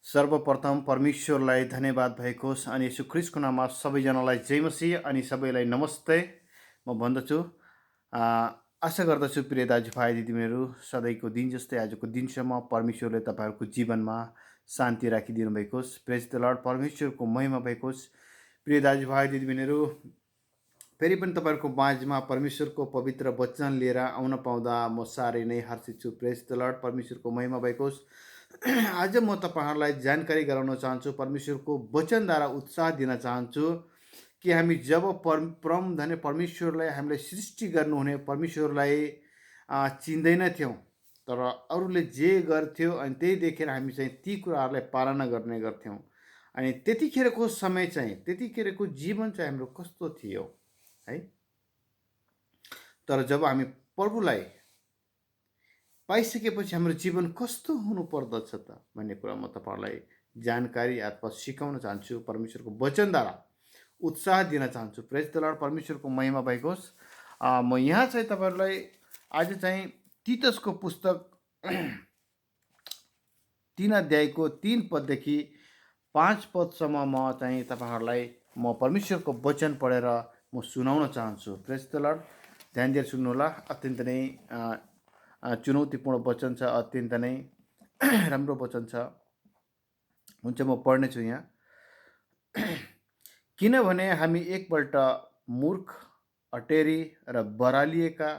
सर्वप्रथम परमेश्वरलाई धन्यवाद भएको होस् अनि यीशु ख्रीष्टको नाममा सबैजनालाई जय मसीह अनि सबैलाई नमस्ते म भन्दछु। आ, आशा गर्दछु प्रिय दाजुभाइ दिदीबहिनीहरू सधैँको दिन जस्तै आजको दिनसम्म परमेश्वरले तपाईँहरूको जीवनमा शान्ति राखिदिनु भएको होस्। प्रेज द लर्ड, परमेश्वरको महिमा भएको होस्। प्रिय दाजुभाइ दिदीबहिनीहरू, फेरि पनि तपाईँहरूको माझमा परमेश्वरको पवित्र वचन लिएर आउन पाउँदा म साह्रै नै हर्षित छु। प्रेज द लर्ड, परमेश्वरको महिमा भएको होस्। आज म तपाईँहरूलाई जानकारी गराउन चाहन्छु, परमेश्वरको वचनद्वारा उत्साह दिन चाहन्छु कि हामी जब परम धन्य परमेश्वरलाई हामीलाई सृष्टि गर्नुहुने परमेश्वरलाई चिन्दैनथ्यौँ, तर अरूले जे गर्थ्यो अनि त्यही देखेर हामी चाहिँ ती कुराहरूलाई पालना गर्ने गर्थ्यौँ। अनि त्यतिखेरको समय चाहिँ, त्यतिखेरको जीवन चाहिँ हाम्रो कस्तो थियो है। तर जब हामी प्रभुलाई पाइसकेपछि हाम्रो जीवन कस्तो हुनुपर्दछ त भन्ने कुरा म तपाईँहरूलाई जानकारी अथवा सिकाउन चाहन्छु, परमेश्वरको वचनद्वारा उत्साह दिन चाहन्छु। प्रेज द लर्ड, परमेश्वरको महिमा भएको होस्। म यहाँ चाहिँ तपाईँहरूलाई आज चाहिँ तीतसको पुस्तक 3 अध्यायको 3 पददेखि 5 पदसम्म म चाहिँ तपाईँहरूलाई म परमेश्वरको वचन पढेर म सुनाउन चाहन्छु। प्रेज द लर्ड, ध्यान दिएर सुन्नुहोला। अत्यन्त नै चुनौतीपूर्ण वचन छ, अत्यन्त नै राम्रो वचन छ। हुन्छ, म पढ्नेछु यहाँ। किनभने हामी एकपल्ट मूर्ख, अटेरी र बरालिएका,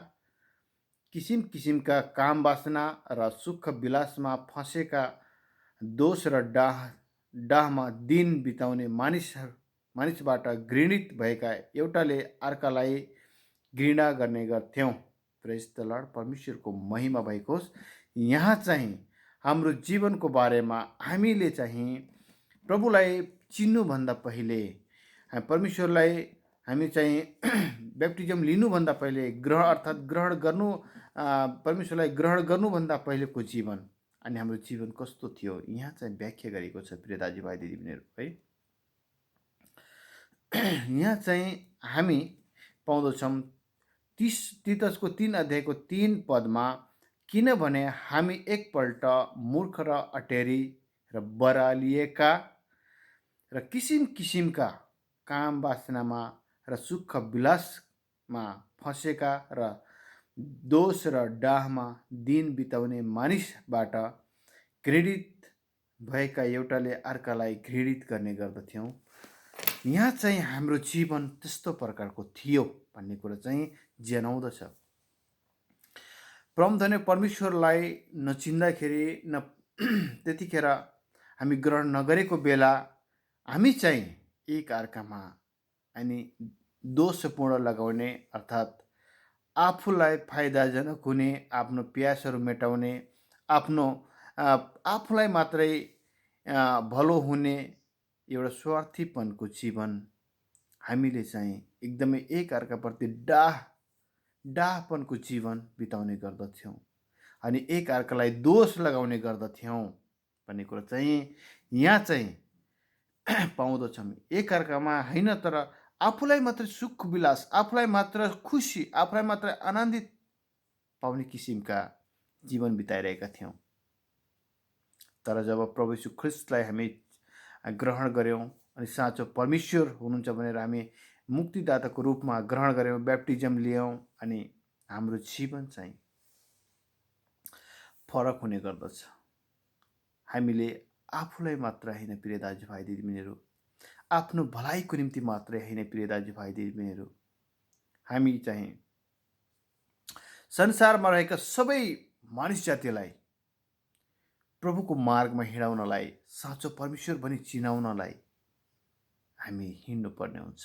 किसिम किसिमका काम वासना र सुख विलासमा फँसेका, दोष र डाहमा दिन बिताउने मानिसबाट घृणित भएका, एउटाले अर्कालाई घृणा गर्ने गर्थ्यौँ। प्रेज द लर्ड, परमेश्वरको महिमा भएको होस्। यहाँ चाहिँ हाम्रो जीवनको बारेमा हामीले चाहिँ प्रभुलाई चिन्नुभन्दा पहिले, परमेश्वरलाई हामी चाहिँ ब्याप्टिजम लिनुभन्दा पहिले, ग्रहण गर्नु, परमेश्वरलाई ग्रहण गर्नुभन्दा पहिलेको जीवन अनि हाम्रो जीवन कस्तो थियो यहाँ चाहिँ व्याख्या गरेको छ। प्रिय दाजुभाइ दिदीबहिनीहरू है, यहाँ चाहिँ हामी पाउँदछौँ तीतसको 3 अध्यायको 3 पदमा, किनभने हामी एकपल्ट मूर्ख र अटेरी र बरालिएका र किसिम किसिमका काम वासनामा र सुख विलासमा फँसेका र दोष र डाहमा दिन बिताउने मानिसबाट घृणित भएका, एउटाले अर्कालाई घृणित गर्ने गर्दथ्यौँ। यहाँ चाहिँ हाम्रो जीवन त्यस्तो प्रकारको थियो भन्ने कुरा चाहिँ जनाउँदछ। परमधन्य परमेश्वरलाई नचिन्दाखेरि, त्यतिखेर हामी ग्रहण नगरेको बेला हामी चाहिँ एक अर्कामा अनि दोषपूर्ण लगाउने, अर्थात् आफूलाई फाइदाजनक हुने, आफ्नो प्यासहरू मेटाउने, आफूलाई मात्रै भलो हुने एउटा स्वार्थीपनको जीवन हामीले चाहिँ एकदमै एक अर्काप्रति डाहपनको जीवन बिताउने गर्दथ्यौँ अनि एक अर्कालाई दोष लगाउने गर्दथ्यौँ भन्ने कुरा चाहिँ यहाँ चाहिँ पाउँदछौँ। एक अर्कामा होइन, तर आफूलाई मात्र सुख विलास, आफूलाई मात्र खुसी, आफूलाई मात्र आनन्दित पाउने किसिमका जीवन बिताइरहेका थियौँ। तर जब प्रभु यीशु ख्रीष्टलाई हामी ग्रहण गऱ्यौँ अनि साँचो परमेश्वर हुनुहुन्छ भनेर हामी मुक्तिदाताको रूपमा ग्रहण गऱ्यौँ, ब्याप्टिजम लियौँ, अनि हाम्रो जीवन चाहिँ फरक हुने गर्दछ। हामीले आफूलाई मात्र होइन प्रिय दाजुभाइ दिदीबहिनीहरू, आफ्नो भलाइको निम्ति मात्रै होइन प्रिय दाजुभाइ दिदीबहिनीहरू, हामी चाहिँ संसारमा रहेका सबै मानिस जातिलाई प्रभुको मार्गमा हिँडाउनलाई, साँचो परमेश्वर भनी चिनाउनलाई हामी हिँड्नु पर्ने हुन्छ।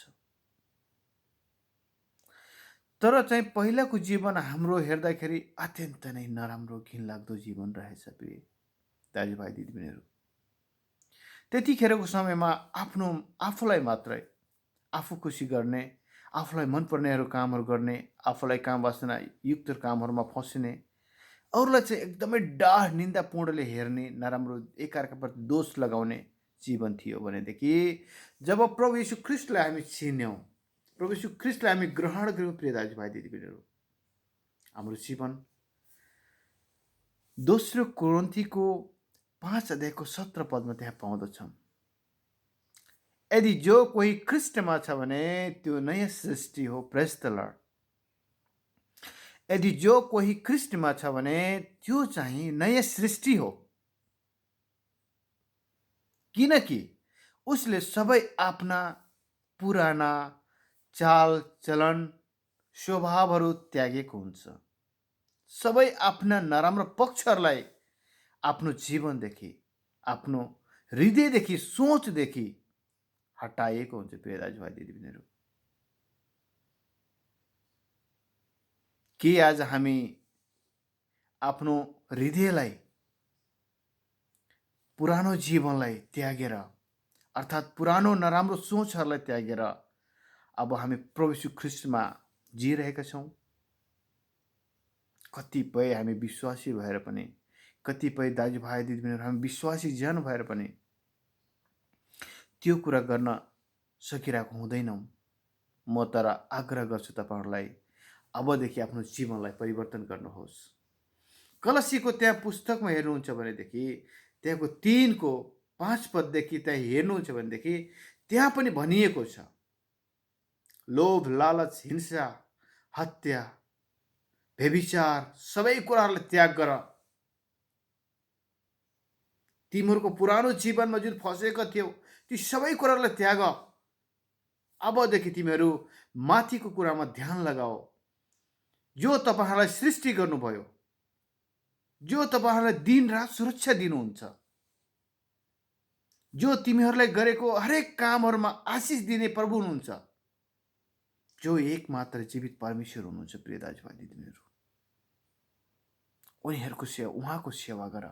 तर चाहिँ पहिलाको जीवन हाम्रो हेर्दाखेरि अत्यन्त नै नराम्रो, घिनलाग्दो जीवन रहेछ प्रिय दाजुभाइ दिदीबहिनीहरू। त्यतिखेरको समयमा आफूलाई मात्रै, आफू खुसी गर्ने, आफूलाई मनपर्नेहरू कामहरू गर्ने, आफूलाई काम वासना युक्त कामहरूमा फसिने, अरूलाई चाहिँ एकदमै डाह निन्दापूर्णले हेर्ने, नराम्रो एकअर्काप्रति दोष लगाउने जीवन थियो भनेदेखि जब प्रभु यीशु ख्रीष्टलाई हामी चिन्यौँ, प्रभु यीशु ख्रीष्टलाई हामी ग्रहण गऱ्यौँ प्रिय दाजुभाइ दिदीबहिनीहरू, हाम्रो जीवन दोस्रो कोरिन्थीको 5 अध्यायको 17 पदमा त्यहाँ पाउँदछौँ, यदि जो कोही ख्रिस्टमा छ भने त्यो नयाँ सृष्टि हो। प्रेज द लर्ड। यदि जो कोही ख्रिस्टमा छ भने त्यो चाहिँ नयाँ सृष्टि हो, किनकि उसले सबै आफ्ना पुराना चाल चलन स्वभावहरू त्यागेको हुन्छ। सबै आफ्ना नराम्रो पक्षहरूलाई आफ्नो जीवनदेखि, आफ्नो हृदयदेखि, सोचदेखि हटाएको हुन्छ। प्रिय दाजुभाइ दिदीबहिनीहरू, के आज हामी आफ्नो हृदयलाई, पुरानो जीवनलाई त्यागेर, अर्थात् पुरानो नराम्रो सोचहरूलाई त्यागेर अब हामी प्रभु यीशु ख्रिस्टमा जिइरहेका छौँ? कतिपय हामी विश्वासी भएर पनि, कतिपय दाजुभाइ दिदीबहिनीहरू हामी विश्वासी जन भएर पनि त्यो कुरा गर्न सकिरहेको हुँदैनौँ। म तर आग्रह गर्छु तपाईँहरूलाई, अबदेखि आफ्नो जीवनलाई परिवर्तन गर्नुहोस्। कलसीको त्यहाँ पुस्तकमा हेर्नुहुन्छ भनेदेखि त्यहाँको 3:5 त्यहाँ हेर्नुहुन्छ भनेदेखि त्यहाँ पनि भनिएको छ, लोभ, लालच, हिंसा, हत्या, व्यभिचार सबै कुराहरूलाई त्याग गर। तिमीहरूको पुरानो जीवनमा जुन फसेको थियौ ती सबै कुराहरूलाई त्याग। अबदेखि तिमीहरू माथिको कुरामा ध्यान लगाओ। जो तपाईँहरूलाई सृष्टि गर्नुभयो, जो तपाईँहरूलाई दिनरात सुरक्षा दिनुहुन्छ, जो तिमीहरूलाई गरेको हरेक कामहरूमा आशिष दिने प्रभु हुनुहुन्छ, जो एकमात्र जीवित परमेश्वर हुनुहुन्छ। प्रिय दाजुभाइ दिदीबहिनीहरू, उहाँको सेवा गर,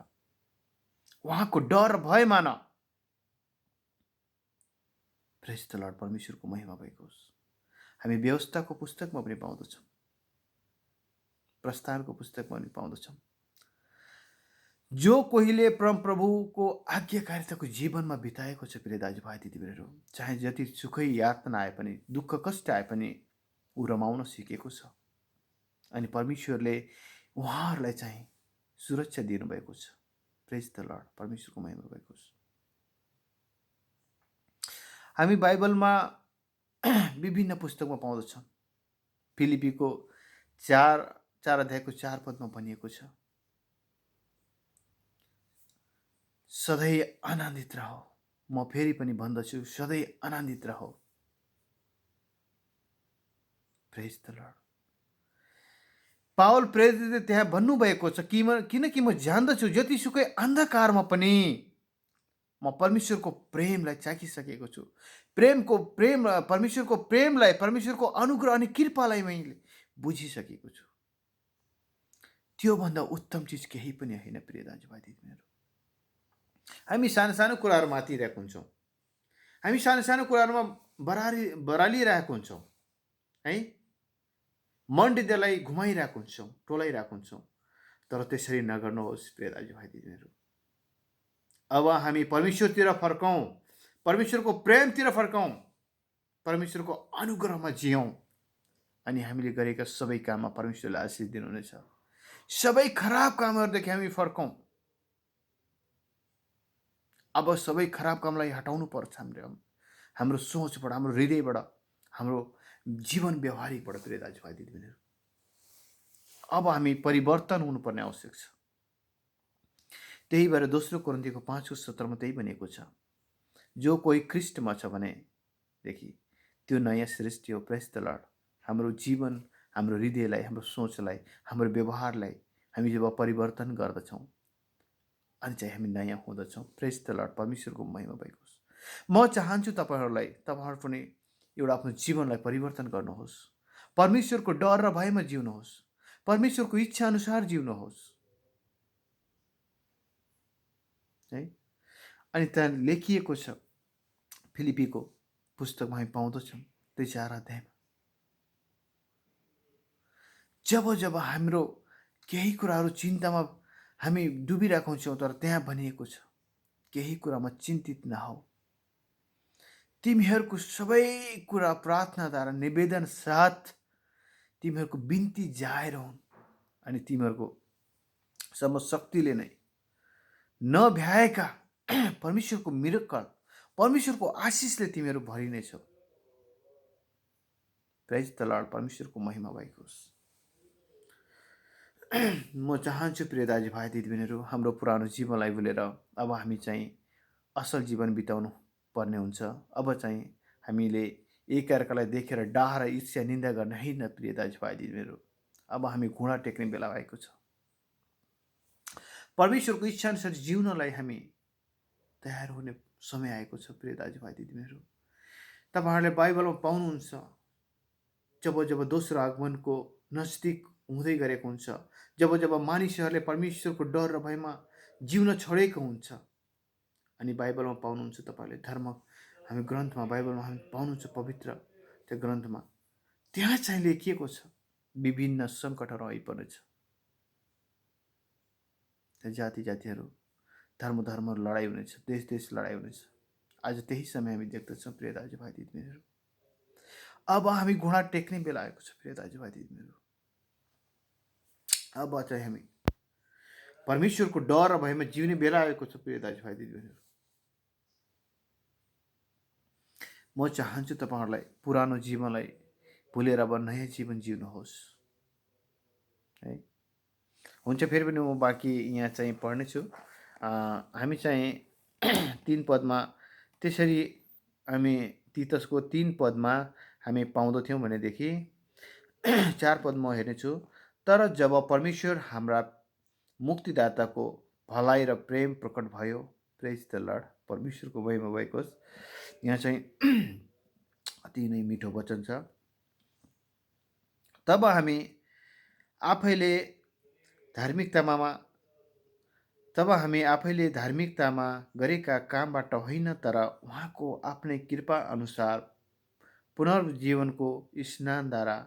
उहाँको डर भय मान। प्रेज द लर्ड। परमेश्वरको महिमा भएको होस्। हामी व्यवस्थाको पुस्तकमा पनि पाउँदछौँ, प्रस्थानको पुस्तकमा पनि पाउँदछौँ, जो कोहीले परमप्रभुको आज्ञाकारिताको जीवनमा बिताएको छ। प्रिय दाजुभाइ दिदीबहिनीहरू, चाहे जति सुखै यातना आए पनि, दुःख कष्ट आए पनि ऊ रमाउन सिकेको छ। अनि परमेश्वरले उहाँहरूलाई चाहिँ सुरक्षा दिनुभएको छ। प्रेज द लर्ड। परमेश्वरको महिमा भएको होस्। हामी बाइबलमा विभिन्न पुस्तकमा पाउँदछौँ। फिलिपीको 4:4 भनिएको छ, सधैँ आनन्दित रहो। म फेरि पनि भन्दछु, सधैँ आनन्दित रहो। प्रेज द लर्ड। पावल प्रेरितले त्यहाँ भन्नुभएको छ, किनकि म जान्दछु जतिसुकै अन्धकारमा पनि म परमेश्वरको प्रेमलाई चाखिसकेको छु। परमेश्वरको प्रेमलाई, परमेश्वरको अनुग्रह अनि कृपालाई मैले बुझिसकेको छु। त्योभन्दा उत्तम चिज केही पनि होइन। प्रिय दाजुभाइ दिदीबहिनीहरू, हामी सानो सानो कुराहरू मातिरहेको हुन्छौँ, हामी सानो सानो कुराहरूमा बरालिरहेको हुन्छौँ है, मण्डितलाई घुमाइरहेको हुन्छौँ, टोलाइरहेको हुन्छौँ। तर त्यसरी नगर्नुहोस् प्रिय दाजुभाइ दिदीबहिनीहरू। अब हामी परमेश्वरतिर फर्कौँ, परमेश्वरको प्रेमतिर फर्कौँ, परमेश्वरको अनुग्रहमा जियौँ, अनि हामीले गरेका सबै काममा परमेश्वरले आशीष दिनुहुनेछ। सबै खराब कामहरूदेखि हामी फर्कौँ। अब सबै खराब कामलाई हटाउनु पर्छ हाम्रो सोचबाट, हाम्रो हृदयबाट, हाम्रो जीवन व्यवहारिकबाट। प्रिय दाजुभाइ दिदीबहिनीहरू, अब हामी परिवर्तन हुनुपर्ने आवश्यक छ। त्यही भएर दोस्रो कोरिन्थीको 5:17 त्यही भनेको छ, जो कोही ख्रिस्टमा छ भनेदेखि त्यो नयाँ सृष्टि हो। प्रेज द लर्ड। हाम्रो जीवन, हाम्रो हृदयलाई, हाम्रो सोचलाई, हाम्रो व्यवहारलाई हामी जब परिवर्तन गर्दछौँ अनि चाहिँ हामी नयाँ हुँदछौँ। प्रेज द लर्ड। परमेश्वरको महिमा भएको होस्। म चाहन्छु तपाईँहरू पनि एउटा आफ्नो जीवनलाई परिवर्तन गर्नुहोस्। परमेश्वरको डर र भयमा जिउनुहोस्, परमेश्वरको इच्छा अनुसार जिउनुहोस् है। अनि त्यहाँ लेखिएको छ, फिलिपीको पुस्तकमा हामी पाउँदछौँ 4 अध्यायमा, जब जब हाम्रो केही कुराहरू चिन्तामा हामी डुबिरहेको हुन्छौँ, तर त्यहाँ भनिएको छ, केही कुरामा चिन्तित नहौ, तिमीहरूको सबै कुरा प्रार्थनाद्वारा निवेदन साथ तिमीहरूको बिन्ती जाहेर हुन्, अनि तिमीहरूको सर्वशक्तिले नै नभ्याएका परमेश्वरको मिरेकल, परमेश्वरको आशिषले तिमीहरू भरिनेछौ। प्रेज द लर्ड। परमेश्वरको महिमा भएको होस्। म चाहन्छु प्रिय दाजुभाइ दिदीबहिनीहरू, हाम्रो पुरानो जीवनलाई भुलेर अब हामी चाहिँ असल जीवन बिताउनु पर्ने हुन्छ। अब चाहिँ हामीले एकअर्कालाई देखेर डाह र ईर्ष्या निन्दा गर्ने होइन प्रिय दाजुभाइ दिदीबहिनीहरू। अब हामी घुँडा टेक्ने बेला भएको छ। परमेश्वरको इच्छा अनुसार जिउनलाई हामी तयार हुने समय आएको छ प्रिय दाजुभाइ दिदीबहिनीहरू। तपाईँहरूले बाइबलमा पाउनुहुन्छ, जब जब दोस्रो आगमनको नजदिक हुँदै गरेको हुन्छ, जब जब मानिसहरूले परमेश्वरको डर र भयमा जिउन छोडेको हुन्छ, अनि बाइबलमा पाउनुहुन्छ तपाईँहरूले धर्म, हामी ग्रन्थमा बाइबलमा हामी पाउनुहुन्छ पवित्र त्यो ग्रन्थमा, त्यहाँ चाहिँ लेखिएको छ विभिन्न सङ्कटहरू आइपर्नेछ। जाति जातिहरू, धर्म धर्महरू लडाइँ हुनेछ, देश देश लडाइँ हुनेछ। आज त्यही समय हामी देख्दछौँ प्रिय दाजुभाइ दिदीबहिनीहरू। अब हामी घुँडा टेक्ने बेला आएको छ प्रिय दाजुभाइ दिदीबहिनीहरू। अब चाहिँ हामी परमेश्वरको डर र भयमा जिउने बेला आएको छ प्रिय दाजुभाइ दिदीबहिनीहरू। म चाहन्छु तपाईँहरूलाई पुरानो जीवनलाई भुलेर अब नयाँ जीवन जिउनुहोस् है। हुन्छ, फेरि पनि म बाँकी यहाँ चाहिँ पढ्नेछु। हामी चाहिँ 3 पदमा त्यसरी हामी तीतसको 3 पदमा हामी पाउँदथ्यौँ भनेदेखि 4 पद म हेर्नेछु। तर जब परमेश्वर हाम्रा मुक्तिदाताको भलाइ र प्रेम प्रकट भयो, प्रेज द लर्ड, परमेश्वरको महिमा भएको होस्। यहाँ चाहिँ अति नै मिठो वचन छ। तब हामी आफैले धार्मिकतामा गरेका कामबाट होइन, तर उहाँको आफ्नै कृपा अनुसार पुनर्जीवनको स्नानद्वारा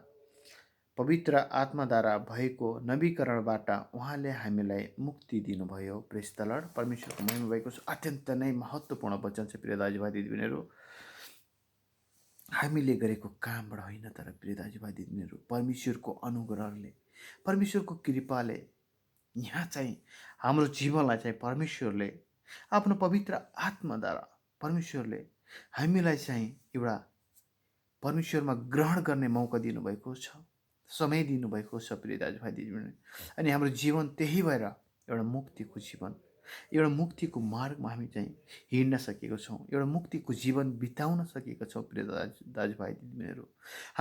पवित्र आत्माद्वारा भएको नवीकरणबाट उहाँले हामीलाई मुक्ति दिनुभयो। प्रेज द लर्ड, परमेश्वरको महिमा भएको छ। अत्यन्त नै महत्त्वपूर्ण वचन छ प्रिय दाजुभाइ दिदीबहिनीहरू। हामीले गरेको कामबाट होइन, तर प्रिय दाजुभाइ दिदीबहिनीहरू परमेश्वरको अनुग्रहले, परमेश्वरको कृपाले यहाँ चाहिँ हाम्रो जीवनलाई चाहिँ परमेश्वरले आफ्नो पवित्र आत्माद्वारा परमेश्वरले हामीलाई चाहिँ एउटा परमेश्वरमा ग्रहण गर्ने मौका दिनुभएको छ, समय दिनुभएको छ प्रिय दाजुभाइ दिदीबहिनी। अनि हाम्रो जीवन त्यही भएर एउटा मुक्तिको जीवन, एउटा मुक्तिको मार्गमा हामी चाहिँ हिँड्न सकेको छौँ, एउटा मुक्तिको जीवन बिताउन सकेका छौँ प्रिय दाजुभाइ दिदीबहिनीहरू।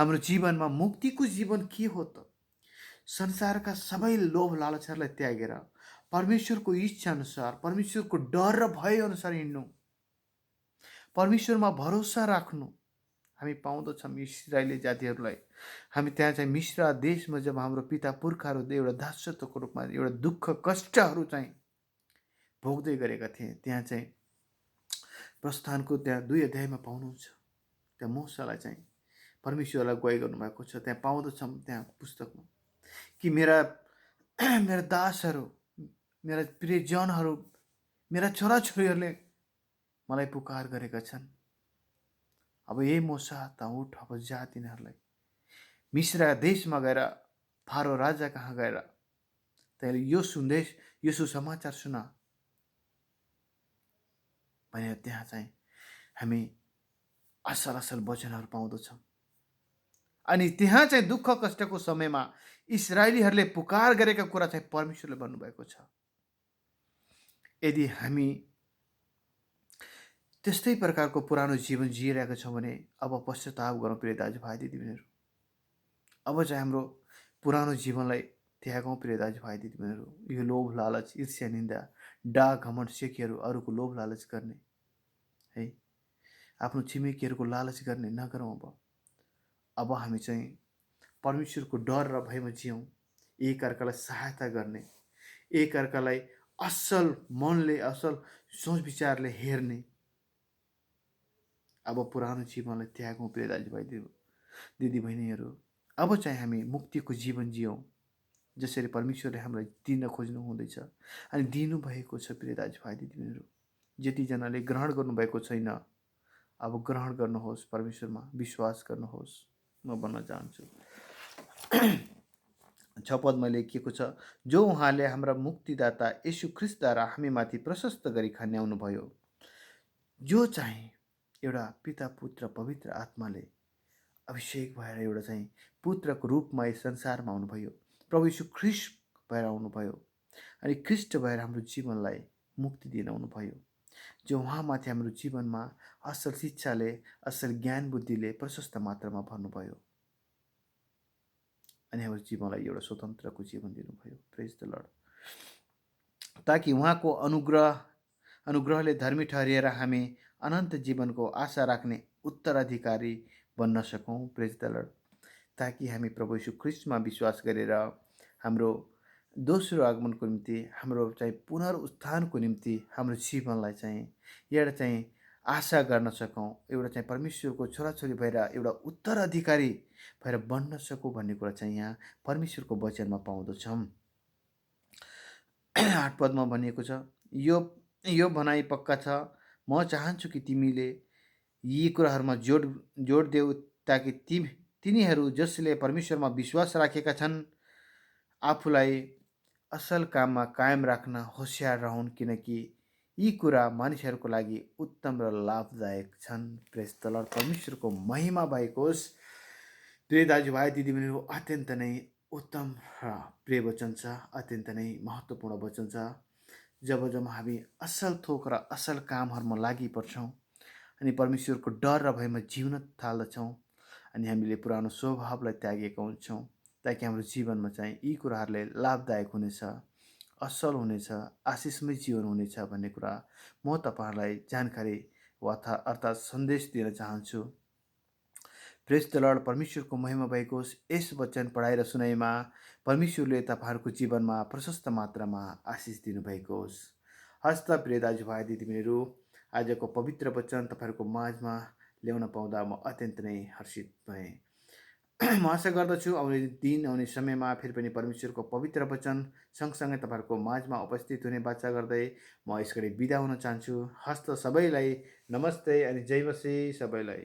हाम्रो जीवनमा मुक्तिको जीवन के हो त? संसारका सबै लोभ लालचहरूलाई त्यागेर परमेश्वरको इच्छा अनुसार, परमेश्वरको डर र भय अनुसार हिँड्नु, परमेश्वरमा भरोसा राख्नु। हामी पाउँदछौँ इस्राएली जातिहरूलाई। हामी त्यहाँ चाहिँ मिश्र देशमा जब हाम्रो पिता पुर्खाहरू एउटा दासत्वको रूपमा एउटा दुःख कष्टहरू चाहिँ भोग्दै गरेका थिए, त्यहाँ चाहिँ प्रस्थानको त्यहाँ 2 अध्यायमा पाउनुहुन्छ, त्यहाँ मूसालाई चाहिँ परमेश्वरलाई गवाई गर्नुभएको छ। त्यहाँ पाउँदछौँ त्यहाँ पुस्तकमा कि मेरा दासहरू, मेरा प्रियजनहरू, मेरा छोराछोरीहरूले मलाई पुकार गरेका छन्। अब ए मूसा त उठ, अब जा तिनीहरूलाई मिश्र देशमा गएर फारो राजा कहाँ गएर त्यहाँले यो सुसमाचार सुना भनेर त्यहाँ चाहिँ हामी असल असल वचनहरू पाउँदछौँ। अनि त्यहाँ चाहिँ दुःख कष्टको समयमा इस्राएलीहरूले पुकार गरेका कुरा चाहिँ परमेश्वरले भन्नुभएको छ। यदि हामी त्यस्तै प्रकारको पुरानो जीवन जिइरहेका छौँ भने अब पश्चाताप गरौँ प्रिय दाजुभाइ दिदीबहिनीहरू। अब चाहिँ हाम्रो पुरानो जीवनलाई त्यागौँ प्रिय दाजुभाइ दिदीबहिनीहरू। यो लोभ लालच, ईर्ष्या निन्दा, डाह घमण्ड सेकीहरू, अरूको लोभ लालच गर्ने है, आफ्नो छिमेकीहरूको लालच गर्ने नगरौँ। अब हामी चाहिँ परमेश्वरको डर र भयमा जियौँ, एकअर्कालाई सहायता गर्ने, एकअर्कालाई असल मनले, असल सोच विचारले हेर्ने। अब पुरानो जीवनलाई त्यागौँ प्रिय दाजुभाइ दिदीबहिनीहरू। अब चाहिँ हामी मुक्तिको जीवन जियौँ, जसरी परमेश्वरले हामीलाई दिन खोज्नु हुँदैछ अनि दिनुभएको छ प्रिय दाजुभाइ दिदीबहिनीहरू। जतिजनाले ग्रहण गर्नुभएको छैन, अब ग्रहण गर्नुहोस्, परमेश्वरमा विश्वास गर्नुहोस्, म भन्न चाहन्छु। 6 पदमा लेखिएको छ, जो उहाँले हाम्रा मुक्तिदाता येशू ख्रीष्टद्वारा हामीमाथि प्रशस्त गरी खन्याउनुभयो, जो चाहिँ एउटा पिता पुत्र पवित्र आत्माले अभिषेक भएर एउटा चाहिँ पुत्रको रूपमा यस संसारमा आउनुभयो। प्रभु यीशु ख्रीष्ट भएर आउनुभयो अनि ख्रीष्ट भएर हाम्रो जीवनलाई मुक्ति दिन आउनुभयो, जो उहाँमाथि हाम्रो जीवनमा असल शिक्षाले, असल ज्ञान बुद्धिले प्रशस्त मात्रामा भर्नुभयो अनि हाम्रो जीवनलाई एउटा स्वतन्त्रको जीवन दिनुभयो। प्रेज द लर्ड। ताकि उहाँको अनुग्रहले धर्मी ठहरिएर हामी अनन्त जीवनको आशा राख्ने उत्तराधिकारी बन्न सकौँ। प्रेज द लर्ड। ताकि हामी प्रभु यीशु ख्रीष्टमा विश्वास गरेर हाम्रो दोस्रो आगमनको निम्ति, हाम्रो चाहिँ पुनरुत्थानको निम्ति हाम्रो जीवनलाई चाहिँ एउटा चाहिँ आशा गर्न सकौँ, एउटा चाहिँ परमेश्वरको छोराछोरी भएर एउटा उत्तराधिकारी भएर बन्न सकौँ भन्ने कुरा चाहिँ यहाँ परमेश्वरको वचनमा पाउँदछौँ। 8 पदमा भनिएको छ, यो भनाइ पक्का छ, म चाहन्छु कि तिमीले यी कुराहरूमा जोड देऊ, ताकि तिनीहरू जसले परमेश्वरमा विश्वास राखेका छन् आफूलाई असल काममा कायम राख्न होसियार रहन्, किनकि यी कुरा मानिसहरूको लागि उत्तम र लाभदायक छन्। प्रेज द लर्ड। परमेश्वरको महिमा भएको होस्। प्रिय दाजुभाइ दिदीबहिनीहरू, अत्यन्त नै उत्तम र प्रिय वचन छ, अत्यन्त नै महत्त्वपूर्ण वचन छ। जब हामी असल थोक र असल कामहरूमा लागि पर्छौँ अनि परमेश्वरको डर र भयमा जिउन थाल्दछौँ अनि हामीले पुरानो स्वभावलाई त्यागेका हुन्छौँ, ताकि हाम्रो जीवनमा चाहिँ यी कुराहरूले लाभदायक हुनेछ, असल हुनेछ, आशिषमय जीवन हुनेछ भन्ने कुरा म तपाईँहरूलाई जानकारी अर्थात् सन्देश दिन चाहन्छु। प्रेज द लर्ड। परमेश्वरको महिमा भएको होस्। यस वचन पढाइ र सुनाइमा परमेश्वरले तपाईँहरूको जीवनमा प्रशस्त मात्रामा आशिष दिनुभएको होस्। हस्त प्रिय दाजुभाइ दिदीबहिनीहरू, आजको पवित्र वचन तपाईँहरूको माझमा ल्याउन पाउँदा म अत्यन्त नै हर्षित भएँ। म आशा गर्दछु आउने दिन, आउने समयमा फेरि पनि परमेश्वरको पवित्र वचन सँगसँगै तपाईँहरूको माझमा उपस्थित हुने बाचा गर्दै म यसरी बिदा हुन चाहन्छु। हस्त सबैलाई नमस्ते अनि जय मसीह सबैलाई।